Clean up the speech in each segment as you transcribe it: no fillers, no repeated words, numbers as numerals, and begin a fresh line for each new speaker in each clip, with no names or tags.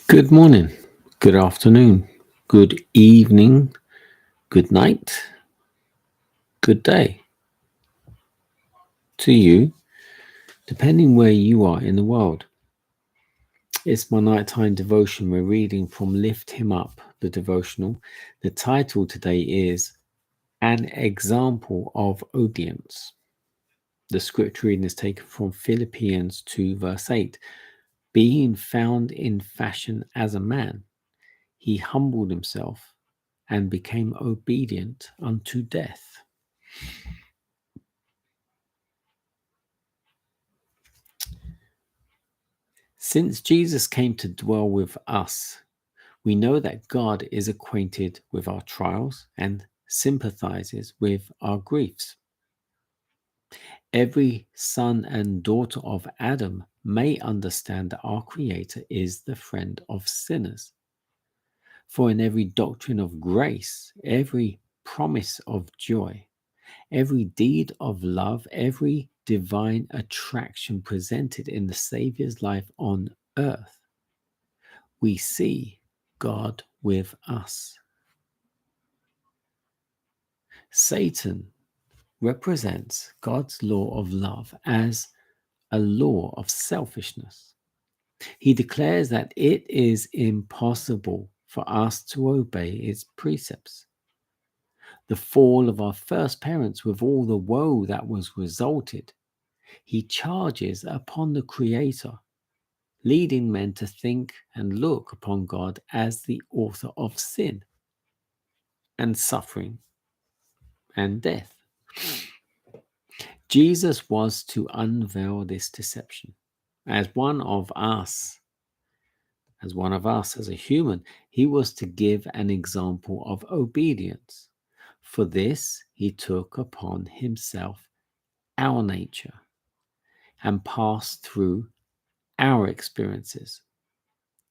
Good morning, good afternoon, good evening, good night, good day to you, depending where you are in the world. It's my nighttime devotion. We're reading from Lift Him Up, the devotional. The title today is An Example of Obedience. The scripture reading is taken from Philippians 2, verse 8. Being found in fashion as a man, he humbled himself and became obedient unto death. Since Jesus came to dwell with us, we know that God is acquainted with our trials and sympathizes with our griefs. Every son and daughter of Adam may understand that our Creator is the friend of sinners. For in every doctrine of grace, every promise of joy, every deed of love, every divine attraction presented in the Saviour's life on earth, we see God with us. Satan represents God's law of love as a law of selfishness. He declares that it is impossible for us to obey its precepts. The fall of our first parents, with all the woe that was resulted, he charges upon the Creator, leading men to think and look upon God as the author of sin and suffering and death. Jesus was to unveil this deception. As one of us, as a human, he was to give an example of obedience. For this, he took upon himself our nature and passed through our experiences.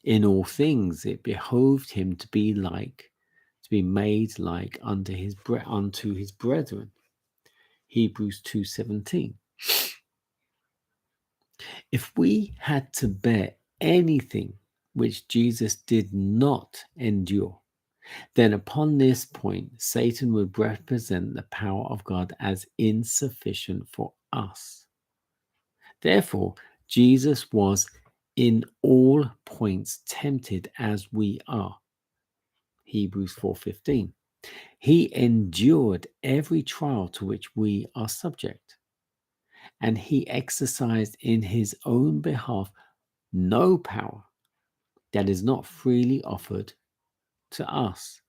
In all things, it behoved him to be made like unto his brethren. Hebrews 2:17. If we had to bear anything which Jesus did not endure, then upon this point, Satan would represent the power of God as insufficient for us. Therefore, Jesus was in all points tempted as we are. Hebrews 4:15. He endured every trial to which we are subject, and he exercised in his own behalf no power that is not freely offered to us.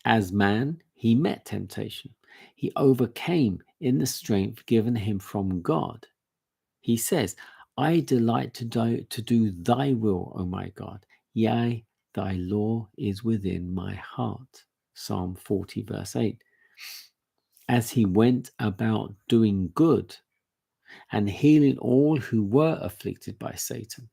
As man, he met temptation. He overcame in the strength given him from God. He says, I delight to do thy will, O my God. Yea, thy law is within my heart. Psalm 40, verse 8. As he went about doing good and healing all who were afflicted by Satan,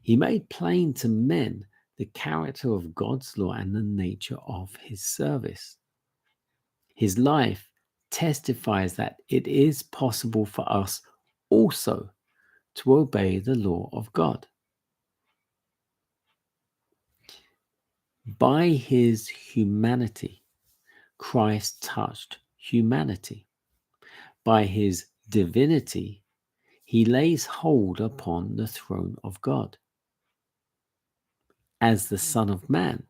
he made plain to men the character of God's law and the nature of his service. His life testifies that it is possible for us also to obey the law of God. By his humanity, Christ touched humanity. By his divinity, he lays hold upon the throne of God. As the Son of Man,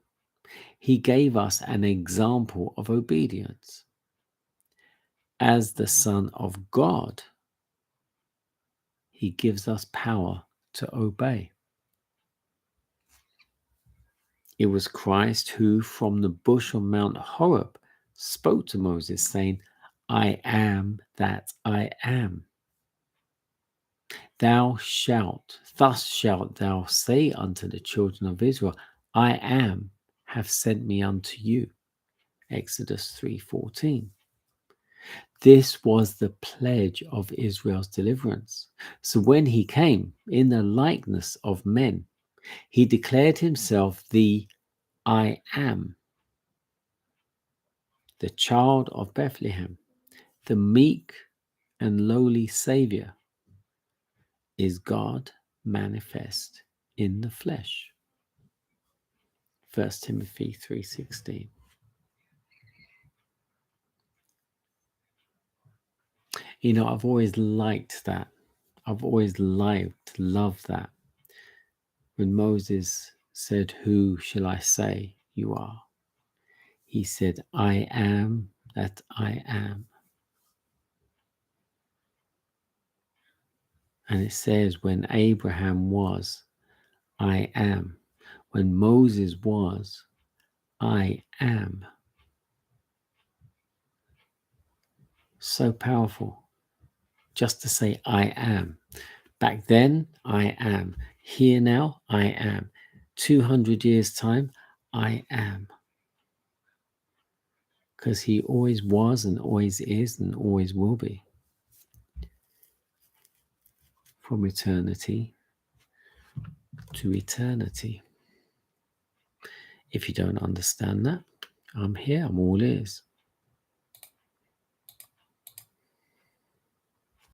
he gave us an example of obedience. As the Son of God, he gives us power to obey. It was Christ who, from the bush on Mount Horeb, spoke to Moses, saying, I am that I am. Thus shalt thou say unto the children of Israel, I am, have sent me unto you. Exodus 3:14. This was the pledge of Israel's deliverance. So when he came in the likeness of men, he declared himself the I am, the child of Bethlehem, the meek and lowly Saviour, is God manifest in the flesh. 1 Timothy 3:16. You know, I've always liked that. I've always loved that. When Moses said, "Who shall I say you are?" He said, "I am that I am." And it says, when Abraham was, I am. When Moses was, I am. So powerful. Just to say, I am. Back then, I am. Here now, I am. 200 years' time, I am. Because he always was and always is and always will be. From eternity to eternity. If you don't understand that, I'm here. I'm all ears.